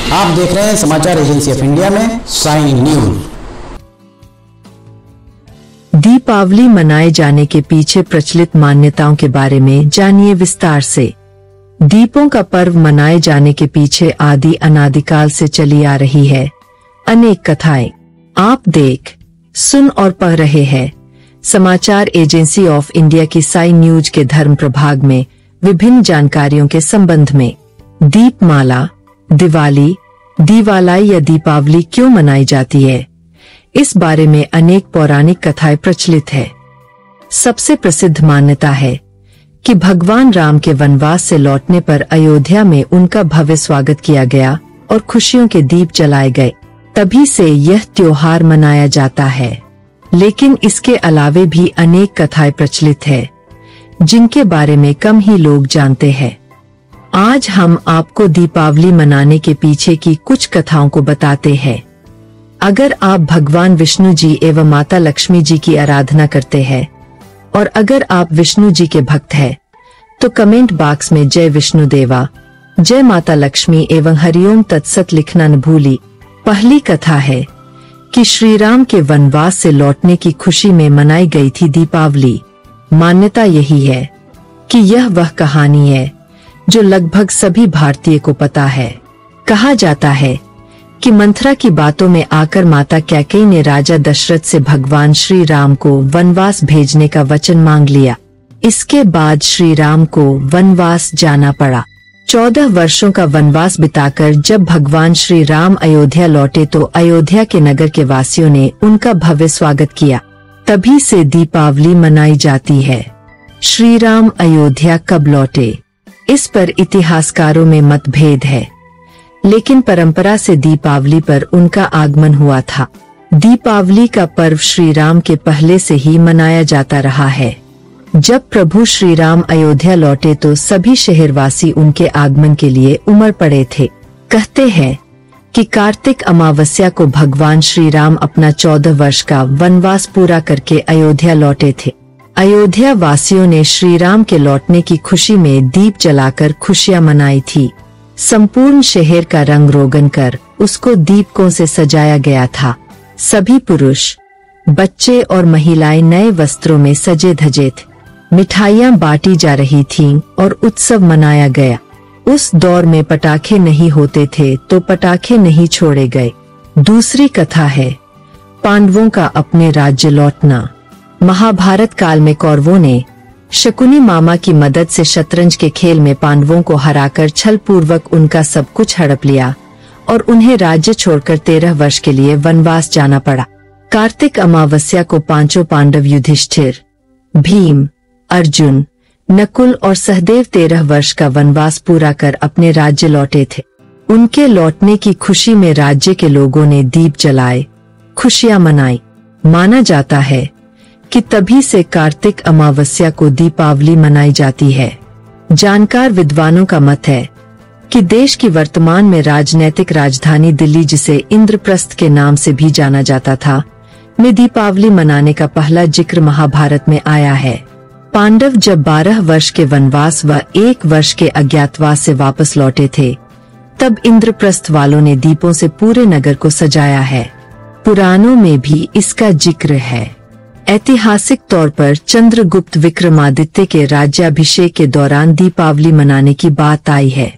आप देख रहे हैं समाचार एजेंसी ऑफ इंडिया में साइन न्यूज। दीपावली मनाए जाने के पीछे प्रचलित मान्यताओं के बारे में जानिए विस्तार से। दीपों का पर्व मनाए जाने के पीछे आदि अनादिकाल से चली आ रही है अनेक कथाएं। आप देख, सुन और पढ़ रहे हैं समाचार एजेंसी ऑफ इंडिया की साइन न्यूज के धर्म प्रभाग में विभिन्न जानकारियों के संबंध में। दीपमाला, दिवाली, दिवालाई या दीपावली क्यों मनाई जाती है, इस बारे में अनेक पौराणिक कथाएं प्रचलित है। सबसे प्रसिद्ध मान्यता है कि भगवान राम के वनवास से लौटने पर अयोध्या में उनका भव्य स्वागत किया गया और खुशियों के दीप जलाए गए, तभी से यह त्योहार मनाया जाता है। लेकिन इसके अलावे भी अनेक कथाएं प्रचलित है जिनके बारे में कम ही लोग जानते हैं। आज हम आपको दीपावली मनाने के पीछे की कुछ कथाओं को बताते हैं। अगर आप भगवान विष्णु जी एवं माता लक्ष्मी जी की आराधना करते हैं और अगर आप विष्णु जी के भक्त हैं, तो कमेंट बॉक्स में जय विष्णु देवा, जय माता लक्ष्मी एवं हरिओम तत्सत लिखना न भूली। पहली कथा है कि श्री राम के वनवास से लौटने की खुशी में मनाई गई थी दीपावली। मान्यता यही है कि यह वह कहानी है जो लगभग सभी भारतीय को पता है। कहा जाता है कि मंथरा की बातों में आकर माता कैकेयी ने राजा दशरथ से भगवान श्री राम को वनवास भेजने का वचन मांग लिया। इसके बाद श्री राम को वनवास जाना पड़ा। 14 वर्षों का वनवास बिताकर जब भगवान श्री राम अयोध्या लौटे तो अयोध्या के नगर के वासियों ने उनका भव्य स्वागत किया। तभी से दीपावली मनाई जाती है। श्री राम अयोध्या कब लौटे, इस पर इतिहासकारों में मतभेद है, लेकिन परंपरा से दीपावली पर उनका आगमन हुआ था। दीपावली का पर्व श्री राम के पहले से ही मनाया जाता रहा है। जब प्रभु श्री राम अयोध्या लौटे तो सभी शहरवासी उनके आगमन के लिए उमड़ पड़े थे। कहते हैं कि कार्तिक अमावस्या को भगवान श्री राम अपना 14 वर्ष का वनवास पूरा करके अयोध्या लौटे थे। अयोध्या वासियों ने श्री राम के लौटने की खुशी में दीप जलाकर खुशियां मनाई थी। संपूर्ण शहर का रंग रोगन कर उसको दीपकों से सजाया गया था। सभी पुरुष, बच्चे और महिलाएं नए वस्त्रों में सजे धजे थे। मिठाइयां बांटी जा रही थीं और उत्सव मनाया गया। उस दौर में पटाखे नहीं होते थे तो पटाखे नहीं छोड़े गए। दूसरी कथा है पांडवों का अपने राज्य लौटना। महाभारत काल में कौरवों ने शकुनी मामा की मदद से शतरंज के खेल में पांडवों को हराकर छल पूर्वक उनका सब कुछ हड़प लिया और उन्हें राज्य छोड़कर 13 वर्ष के लिए वनवास जाना पड़ा। कार्तिक अमावस्या को पांचों पांडव युधिष्ठिर, भीम, अर्जुन, नकुल और सहदेव 13 वर्ष का वनवास पूरा कर अपने राज्य लौटे थे। उनके लौटने की खुशी में राज्य के लोगों ने दीप जलाए, खुशियां मनाई। माना जाता है कि तभी से कार्तिक अमावस्या को दीपावली मनाई जाती है। जानकार विद्वानों का मत है कि देश की वर्तमान में राजनैतिक राजधानी दिल्ली, जिसे इंद्रप्रस्थ के नाम से भी जाना जाता था, में दीपावली मनाने का पहला जिक्र महाभारत में आया है। पांडव जब 12 वर्ष के वनवास व 1 वर्ष के अज्ञातवास से वापस लौटे थे, तब इंद्रप्रस्थ वालों ने दीपों से पूरे नगर को सजाया है। पुराणों में भी इसका जिक्र है। ऐतिहासिक तौर पर चंद्रगुप्त विक्रमादित्य के राज्याभिषेक के दौरान दीपावली मनाने की बात आई है।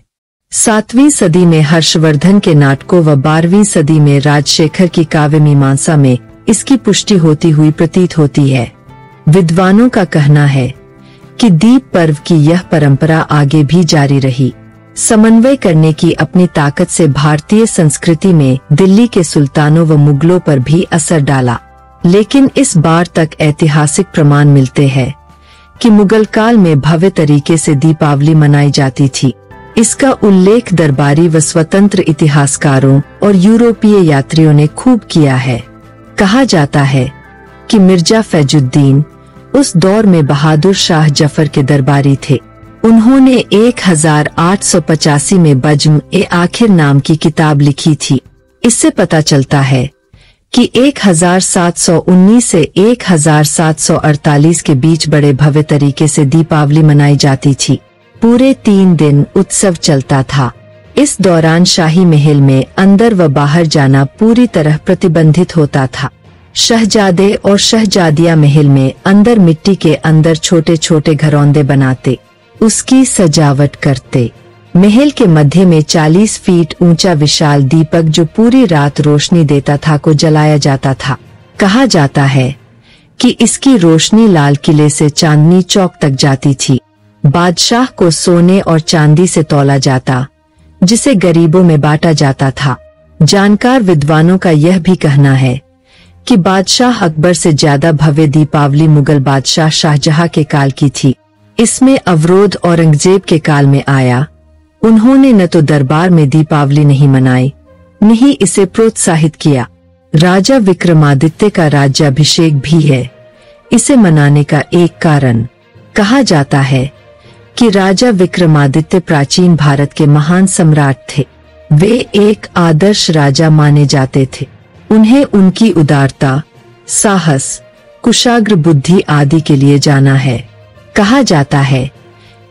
7वीं सदी में हर्षवर्धन के नाटकों व 12वीं सदी में राजशेखर की काव्य मीमांसा में इसकी पुष्टि होती हुई प्रतीत होती है। विद्वानों का कहना है कि दीप पर्व की यह परंपरा आगे भी जारी रही। समन्वय करने की अपनी ताकत से भारतीय संस्कृति में दिल्ली के सुल्तानों व मुगलों पर भी असर डाला, लेकिन इस बार तक ऐतिहासिक प्रमाण मिलते हैं कि मुगल काल में भव्य तरीके से दीपावली मनाई जाती थी। इसका उल्लेख दरबारी व स्वतंत्र इतिहासकारों और यूरोपीय यात्रियों ने खूब किया है। कहा जाता है कि मिर्जा फैजुद्दीन उस दौर में बहादुर शाह जफर के दरबारी थे। उन्होंने 1885 में बज्म-ए-आखिर नाम की किताब लिखी थी। इससे पता चलता है कि 1719 से 1748 के बीच बड़े भव्य तरीके से दीपावली मनाई जाती थी। पूरे 3 दिन उत्सव चलता था। इस दौरान शाही महल में अंदर व बाहर जाना पूरी तरह प्रतिबंधित होता था। शहजादे और शहजादियां महल में अंदर मिट्टी के अंदर छोटे छोटे घरौंदे बनाते, उसकी सजावट करते। महल के मध्य में 40 फीट ऊंचा विशाल दीपक जो पूरी रात रोशनी देता था को जलाया जाता था। कहा जाता है कि इसकी रोशनी लाल किले से चांदनी चौक तक जाती थी। बादशाह को सोने और चांदी से तौला जाता, जिसे गरीबों में बांटा जाता था। जानकार विद्वानों का यह भी कहना है कि बादशाह अकबर से ज्यादा भव्य दीपावली मुगल बादशाह शाहजहां के काल की थी। इसमें अवरोध औरंगजेब के काल में आया। उन्होंने न तो दरबार में दीपावली नहीं मनाई, न ही इसे प्रोत्साहित किया। राजा विक्रमादित्य का राज्याभिषेक भी है इसे मनाने का एक कारण। कहा जाता है कि राजा विक्रमादित्य प्राचीन भारत के महान सम्राट थे। वे एक आदर्श राजा माने जाते थे। उन्हें उनकी उदारता, साहस, कुशाग्र बुद्धि आदि के लिए जाना है। कहा जाता है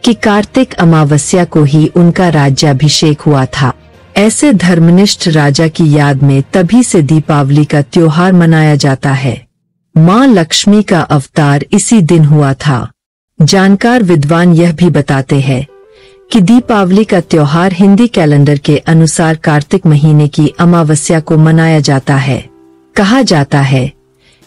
कि कार्तिक अमावस्या को ही उनका राज्याभिषेक हुआ था। ऐसे धर्मनिष्ठ राजा की याद में तभी से दीपावली का त्योहार मनाया जाता है। मां लक्ष्मी का अवतार इसी दिन हुआ था। जानकार विद्वान यह भी बताते हैं कि दीपावली का त्योहार हिंदी कैलेंडर के अनुसार कार्तिक महीने की अमावस्या को मनाया जाता है। कहा जाता है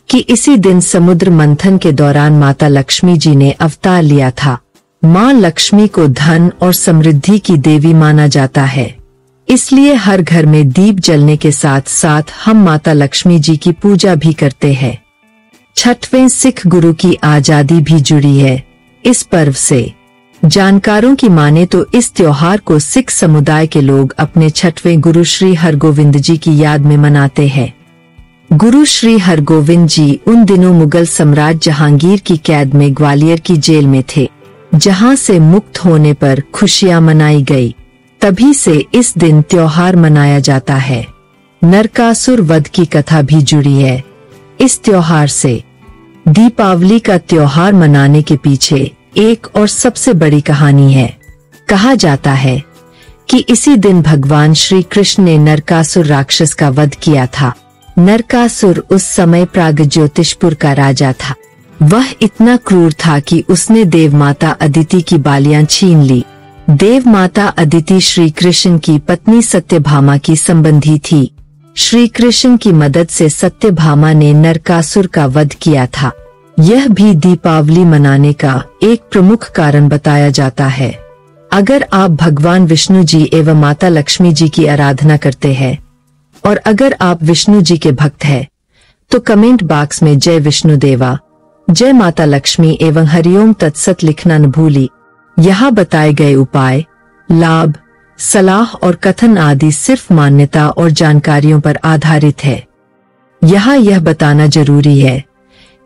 कि इसी दिन समुद्र मंथन के दौरान माता लक्ष्मी जी ने अवतार लिया था। मां लक्ष्मी को धन और समृद्धि की देवी माना जाता है, इसलिए हर घर में दीप जलने के साथ साथ हम माता लक्ष्मी जी की पूजा भी करते हैं। छठवें सिख गुरु की आजादी भी जुड़ी है इस पर्व से। जानकारों की माने तो इस त्योहार को सिख समुदाय के लोग अपने छठवें गुरु श्री हरगोविंद जी की याद में मनाते हैं। गुरु श्री हरगोविंद जी उन दिनों मुगल सम्राट जहांगीर की कैद में ग्वालियर की जेल में थे, जहां से मुक्त होने पर खुशियां मनाई गई। तभी से इस दिन त्योहार मनाया जाता है। नरकासुर वध की कथा भी जुड़ी है इस त्योहार से। दीपावली का त्योहार मनाने के पीछे एक और सबसे बड़ी कहानी है। कहा जाता है कि इसी दिन भगवान श्री कृष्ण ने नरकासुर राक्षस का वध किया था। नरकासुर उस समय प्रागज्योतिषपुर का राजा था। वह इतना क्रूर था कि उसने देवमाता अदिति की बालियां छीन ली। देवमाता अदिति श्री कृष्ण की पत्नी सत्यभामा की संबंधी थी। श्री कृष्ण की मदद से सत्यभामा ने नरकासुर का वध किया था। यह भी दीपावली मनाने का एक प्रमुख कारण बताया जाता है। अगर आप भगवान विष्णु जी एवं माता लक्ष्मी जी की आराधना करते हैं और अगर आप विष्णु जी के भक्त हैं, तो कमेंट बॉक्स में जय विष्णु देवा, जय माता लक्ष्मी एवं हरिओम तत्सत लिखना न भूली। यहाँ बताए गए उपाय, लाभ, सलाह और कथन आदि सिर्फ मान्यता और जानकारियों पर आधारित है। यहाँ यह बताना जरूरी है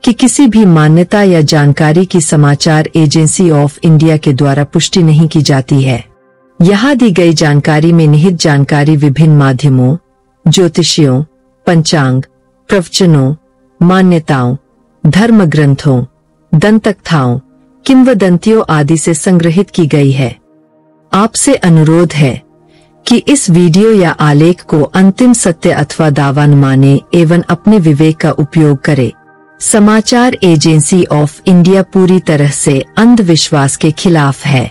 कि किसी भी मान्यता या जानकारी की समाचार एजेंसी ऑफ इंडिया के द्वारा पुष्टि नहीं की जाती है। यहाँ दी गई जानकारी में निहित जानकारी विभिन्न माध्यमों, ज्योतिषियों, पंचांग, प्रवचनों, मान्यताओं, धर्म ग्रंथों, दंतकथाओं, किंवदंतियों आदि से संग्रहित की गई है। आपसे अनुरोध है कि इस वीडियो या आलेख को अंतिम सत्य अथवा दावा न माने एवं अपने विवेक का उपयोग करें। समाचार एजेंसी ऑफ इंडिया पूरी तरह से अंधविश्वास के खिलाफ है।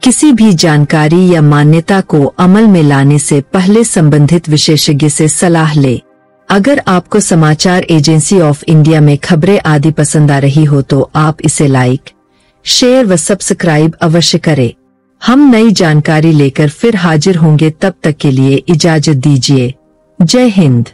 किसी भी जानकारी या मान्यता को अमल में लाने से पहले संबंधित विशेषज्ञ से सलाह ले। अगर आपको समाचार एजेंसी ऑफ इंडिया में खबरें आदि पसंद आ रही हो तो आप इसे लाइक, शेयर व सब्सक्राइब अवश्य करें। हम नई जानकारी लेकर फिर हाजिर होंगे, तब तक के लिए इजाजत दीजिए। जय हिंद।